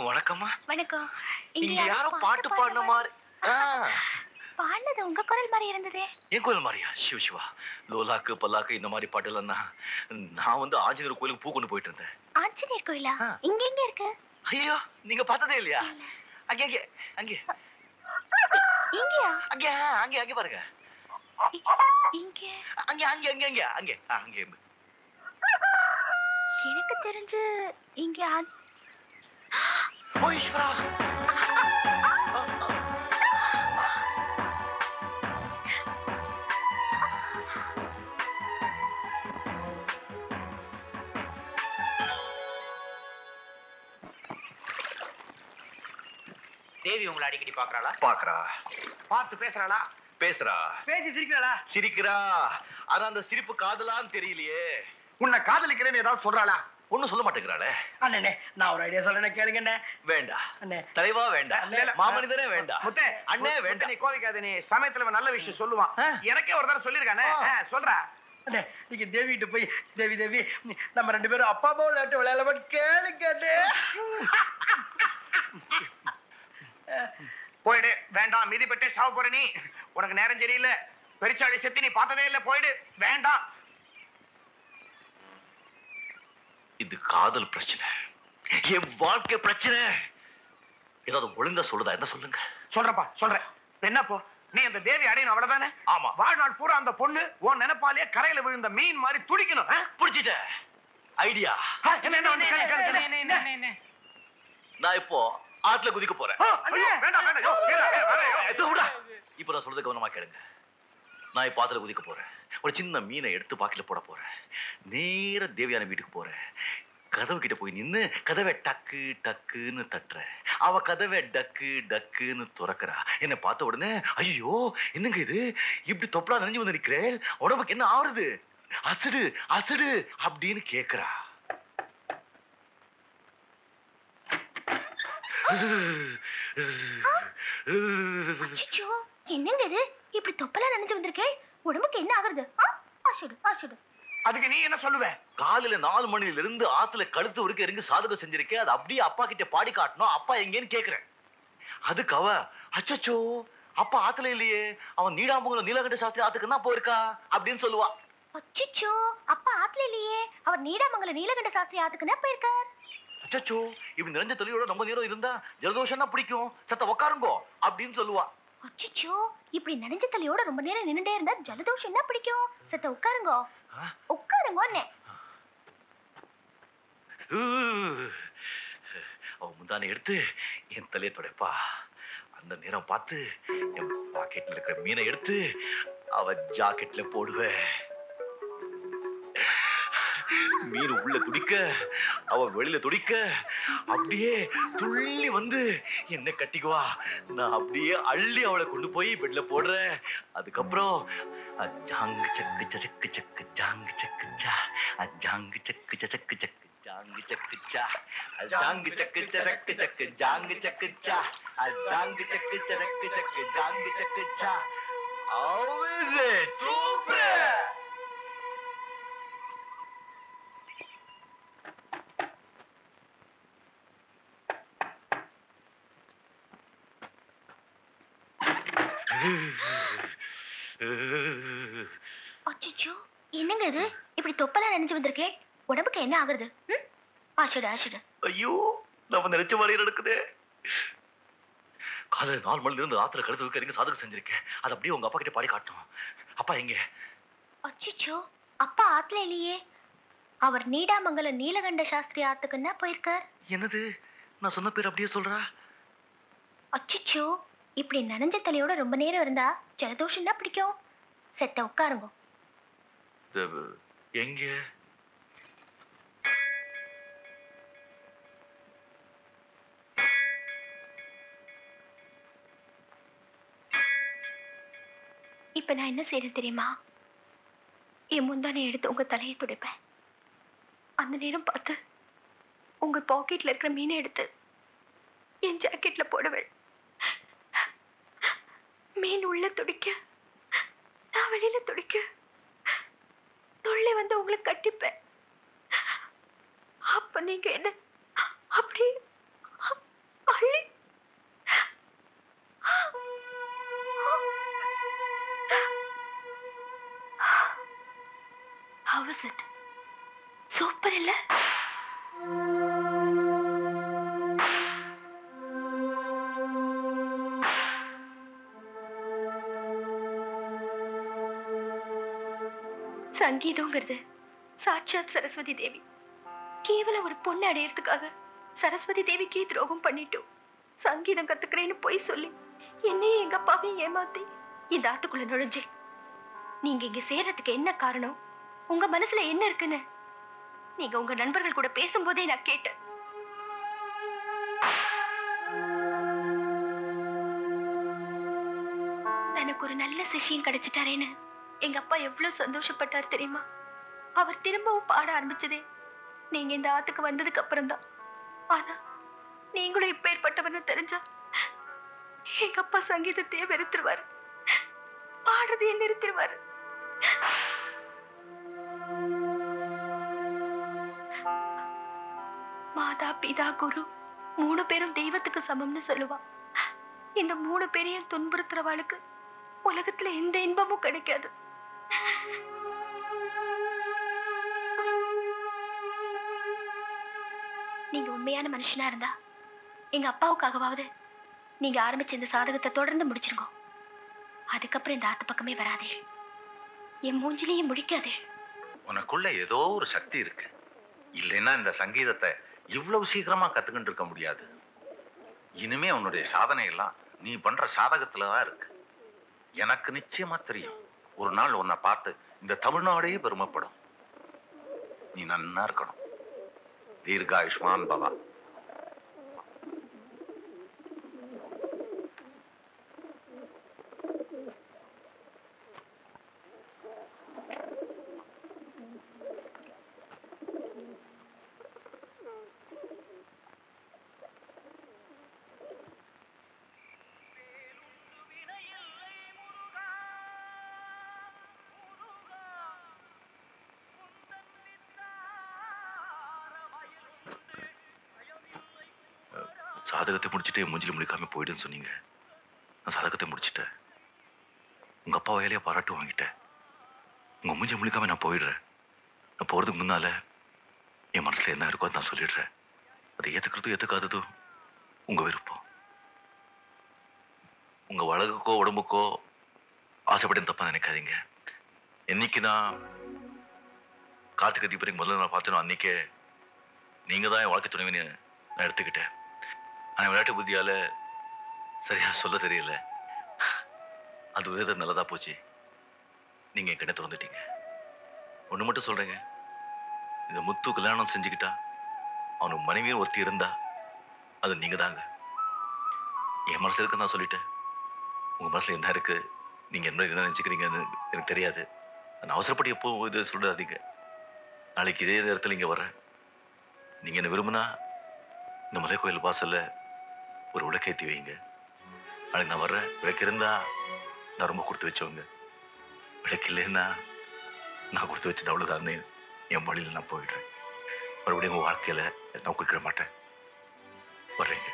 வணக்கம்மா. வணக்கம். இங்க யாரோ பாட்டு பாடின மாதிரி. பாடினது உங்க குரல் மாதிரி இருந்ததே. என் குரல் மாதிரியா? சிவா, லோலாக்கு பல்லாக்கு இந்த மாதிரி பாட்டுலாம் நான் வந்து ஆஞ்சநேயர் கோயிலுக்கு பூ கொண்டு போயிட்டு இருந்தேன். ஆஞ்சநேயர் கோயிலா? இங்க எங்க இருக்கு? ஐயோ, நீங்க பார்த்ததே இல்லையா? அங்கே அங்கே அங்கே இங்கயா? அங்கே அங்கே அங்கே பாருங்க. இங்க அங்கே அங்கே அங்கே அங்கே அங்கே அங்கே எனக்கு தெரிஞ்சு இங்க ஓ ஈஸ்வரா. தேவி உங்களை அடிக்கடி பாக்குறாளா? பாக்குறா. பார்த்து பேசுறாளா? பேசுறா. பேசி சிரிக்கிறாளா? சிரிக்கிறா. ஆனா அந்த சிரிப்பு காதலான்னு தெரியலையே. உன்னை காதலிக்கிறேன்னு ஏதாவது சொல்றாளா? ஒண்ணும் சொல்ல மாட்டேங்கிறாளே. அண்ணே, நான் ஒரு ஐடியா சொல்றேன், கேளுங்க. வேண்டாம் அண்ணே, தலைவா வேண்டாம், மாமனிதரே வேண்டாம். முத்தே அண்ணே வேண்டாம். நீ கோவிக்காத, நீ சமயத்துல நல்ல விஷயம் சொல்லுவான். எனக்கே ஒரு தடவை சொல்லிருக்கானே. சொல்றா அண்ணே. நீங்க தேவிட்டு போய் தேவி தேவி நம்ம 2 பேரும் அப்பா அம்மா விளையாட்டு விளையாட கேளுங்க. போயிடு. வேண்டாம், மிதிப்பட்டே சாவ போற நீ. உனக்கு நேரம் சரியில்லை. பெருச்சாளி செத்தி நீ பார்த்ததே இல்லை. போயிடு. வேண்டாம். இது காதல் பிரச்சனை, என் வாழ்க்கை பிரச்சனை. ஏதாவது ஒழுங்கா சொல்லுதா? என்ன சொல்லுங்க. சொல்றப்பா, சொல்றேன். என்னப்போ நீ அந்த தேவி அடையணும், அவ்வளவுதானே? ஆமா. வாழ்நாள் பூரா அந்த பொண்ணு உன் நினைப்பாலேயே கரையில விழுந்த மீன் மாதிரி துடிக்கணும். புடிச்சிட்ட ஐடியா. நான் இப்போ ஆத்துல குதிக்க போறேன். இப்ப நான் சொல்றது கவனமா கேளுங்க. நான் இப்ப ஆத்துல குதிக்க போறேன். ஒரு சின்ன மீனை எடுத்து பாக்கெட்ல போட போறேன். நேர தேவியான வீட்டுக்கு போறேன். கதவு கிட்ட போய் நின்னு கதவை டக்கு டக்குன்னு தட்டுறேன். அவ கதவை டக்கு டக்குன்னு துறக்கிறா. என்ன பார்த்த உடனே ஐயோ என்னங்க இது, இப்படி தொப்பலா நனைஞ்சு வந்து நிக்கிறேன், உடம்புக்கு என்ன ஆகுறது, அசடு அசடு அப்படின்னு கேக்குறா. என்னங்க இது, இப்படி தொப்பலா நினைச்சு வந்திருக்கேன், உடம்புக்கு என்ன ஆகுறது? அதுக்கு நீ என்ன சொல்லுவ? காலையில 4 மணில இருந்து ஆத்துல கழுத்து வரைக்கும் இறங்கி சாதகம் செஞ்சிருக்கேன். அது அப்படியே அப்பா கிட்ட பாடி காட்டணும். அப்பா எங்கேன்னு கேக்குறேன். அதுக்கு அவ அச்சச்சோ அப்பா ஆத்துல இல்லையே, அவன் நீடாமங்கலம் நீலகண்ட சாஸ்திரி ஆத்துக்கு தான் போயிருக்கா அப்படின்னு சொல்லுவா. அச்சச்சோ அப்பா ஆத்துல இல்லையே, அவர் நீடாமங்கலம் நீலகண்ட சாஸ்திரி ஆத்துக்கு தான் போயிருக்கார். அச்சச்சோ இப்படி நிறைஞ்ச தொழிலோட நம்ம நேரம் இருந்தா ஜலதோஷம் தான் பிடிக்கும், சத்த உக்காருங்கோ அப்படின்னு சொல்லுவா. அச்சச்சோ இப்படி நனைஞ்ச தலையோட ரொம்ப நேரம் நின்னுட்டே இருந்தா ஜலதோஷம் என்ன பிடிக்கும், சத்த உட்காருங்க உட்காருங்க. அவ முந்தானை எடுத்து என் தலையை துடைப்பா. அந்த நேரம் பார்த்து என் பாக்கெட்ல இருக்கிற மீனை எடுத்து அவ ஜாக்கெட்ல போடுவேன். மீன் உள்ள துடிக்க அவ வெளியில துடிக்க அப்படியே துள்ளி வந்து என்ன கட்டிக்குவா. நான் அப்படியே அள்ளி அவளை கொண்டு போய் பெட்ல போடுறேன். அதுக்கப்புறம் ஜாங்கு சக்கு சக்கு சக்கு ஜாங்கு சக்கு சா, ஜாங்கு சக்கு சக்கு சக்கு ஜாங்கு சக்கு சா, ஜாங்கு சக்கு சக்கு சக்கு ஜாங்கு சக்கு சா, ஜாங்கு சக்கு சக்கு சக்கு ஜாங்கு சக்கு சா. How is it? Super! அச்சச்சோ என்னங்க இது, இப்படி தொப்பலா நினைச்சு வந்திருக்கேன், உடம்புக்கு என்ன ஆகுறது? ஐயோ நம்ம நினைச்ச மாதிரி நடக்குது. காலையில 4 மணில இருந்து ராத்திரி கழுத்து வைக்க இறங்கி சாதகம் செஞ்சிருக்கேன். அது அப்படியே உங்க அப்பா கிட்ட பாடி காட்டணும். அப்பா எங்க? அச்சச்சோ அப்பா ஆத்துல இல்லையே, அவர் நீடாமங்கலம் நீலகண்ட சாஸ்திரி ஆத்துக்கு தான் போயிருக்கார். என்னது நான் சொன்ன பேர் அப்படியே சொல்றா? அச்சச்சோ இப்படி நனைஞ்ச தலையோட ரொம்ப நேரம் இருந்தா ஜலதோஷம் தான் பிடிக்கும், செத்த உட்காருங்க. எங்க? இப்ப நான் என்ன செய்யறது தெரியுமா? என் முந்தானை எடுத்து உங்க தலையை துடைப்பேன். அந்த நேரம் பார்த்து உங்க பாக்கெட்ல இருக்கிற மீனை எடுத்து என் ஜாக்கெட்ல போடுவேன். மீன் உள்ள துடிக்க, நான் வெளியில துடிக்க, தொல்லை வந்து உங்களை கட்டிப்பேன். அப்ப நீங்க என்ன அப்படி அப்பர் இல்ல? சங்கீதங்கிறது சாட்சாத் சரஸ்வதி தேவி. கேவலம் ஒரு பொண்ணு அடையறதுக்காக சரஸ்வதி தேவிக்கே துரோகம் பண்ணிட்டோம். சங்கீதம் கத்துக்கிறேன்னு போய் சொல்லி என்னையும் எங்க அப்பாவையும் ஏமாத்தி இந்த ஆத்துக்குள்ள நுழைஞ்சு. நீங்க இங்க சேர்றதுக்கு என்ன காரணம், உங்க மனசுல என்ன இருக்குன்னு நீங்க உங்க நண்பர்கள் கூட பேசும்போதே நான் கேட்டேன். எனக்கு ஒரு நல்ல சிஷ்யன் கிடைச்சிட்டாரேன்னு எங்க அப்பா எவ்வளவு சந்தோஷப்பட்டார் தெரியுமா? அவர் திரும்பவும் பாட ஆரம்பிச்சதே நீங்க இந்த ஆத்துக்கு வந்ததுக்கு அப்புறம் தான். ஆனா நீங்களும் இப்ப ஏற்பட்டவன்னு தெரிஞ்சா எங்க அப்பா சங்கீதத்தையே வெறுத்துருவாரு, பாடுறதையே நிறுத்திடுவாரு. மாதா பிதா குரு 3 பேரும் தெய்வத்துக்கு சமம்னு சொல்லுவா. இந்த 3 பேரையும் துன்புறுத்துறவாளுக்கு உலகத்துல எந்த இன்பமும் கிடைக்காது. நீங்க உண்மையான மனுஷனா இருந்தா எங்க அப்பாவுக்காகவாவது நீங்க ஆரம்பிச்ச இந்த சாதகத்தை தொடர்ந்து முடிச்சிருங்க. அதுக்கப்புறம் இந்த ஆத்து பக்கமே வராதே, என் மூஞ்சிலேயே முடிக்காதே. உனக்குள்ள ஏதோ ஒரு சக்தி இருக்கு, இல்லைன்னா இந்த சங்கீதத்தை இவ்வளவு சீக்கிரமா கத்துக்கிட்டு இருக்க முடியாது. இனிமே உன்னுடைய சாதனை எல்லாம் நீ பண்ற சாதகத்துலதான் இருக்கு. எனக்கு நிச்சயமா தெரியும், ஒரு நாள் உன்னை பார்த்து இந்த தமிழ்நாடே பெருமைப்படும். நீ நன்னா இருக்கணும். தீர்காயுஷ்மான் பவா. சாதகத்தை முடிச்சுட்டு மூஞ்சில முடிக்காம போயிடுன்னு சொன்னீங்க. நான் சாதகத்தை முடிச்சுட்டேன். உங்க அப்பா வயலையே பாராட்டு வாங்கிட்டேன். உங்க மூஞ்சி முடிக்காம நான் போயிடுறேன். நான் போறதுக்கு முன்னால என் மனசுல என்ன இருக்கோ நான் சொல்லிடுறேன். அதை ஏத்துக்கிறதும் ஏத்துக்காததும் உங்க விருப்பம். உங்க வழக்குக்கோ உடம்புக்கோ ஆசைப்பட்டு தப்பா நினைக்காதீங்க. என்னைக்கு நான் கார்த்திகை தீபத்துக்கு முதல்ல நான் பார்த்தேனோ அன்னைக்கே நீங்க தான் என் வாழ்க்கை துணைவின்னு நான் எடுத்துக்கிட்டேன். ஆனா விளையாட்டு புத்தியால சரியா சொல்ல தெரியல. அது விதத்தை நல்லதா போச்சு. நீங்க என் கிட்ட திறந்துட்டீங்க. ஒண்ணு மட்டும் சொல்றேங்க, இந்த முத்து கல்யாணம் செஞ்சுக்கிட்டா அவனுக்கு மனைவியும் ஒருத்தி இருந்தா அது நீங்க தாங்க. என் மனசுல இருக்கு நான் சொல்லிட்டேன். உங்க மனசுல என்ன இருக்கு, நீங்க என்ன நினைச்சுக்கிறீங்கன்னு எனக்கு தெரியாது. நான் அவசரப்பட்டு எப்போ இது சொல்றாதீங்க. நாளைக்கு இதே நேரத்தில் இங்க வர்றேன். நீங்க என்ன விரும்புனா இந்த மலை கோயில் வாசல்ல ஒரு விளக்கேற்றி வைங்க. நாளைக்கு நான் வர்றேன். விளக்கு இருந்தா நான் ரொம்ப கொடுத்து வச்சவங்க, விளக்கு இல்லைன்னா நான் கொடுத்து வச்சது அவ்வளவுதான். என் வழியில் நான் போயிடுறேன். மறுபடியும் உங்க வாழ்க்கையில நான் குறிக்கிட மாட்டேன். வர்றேங்க.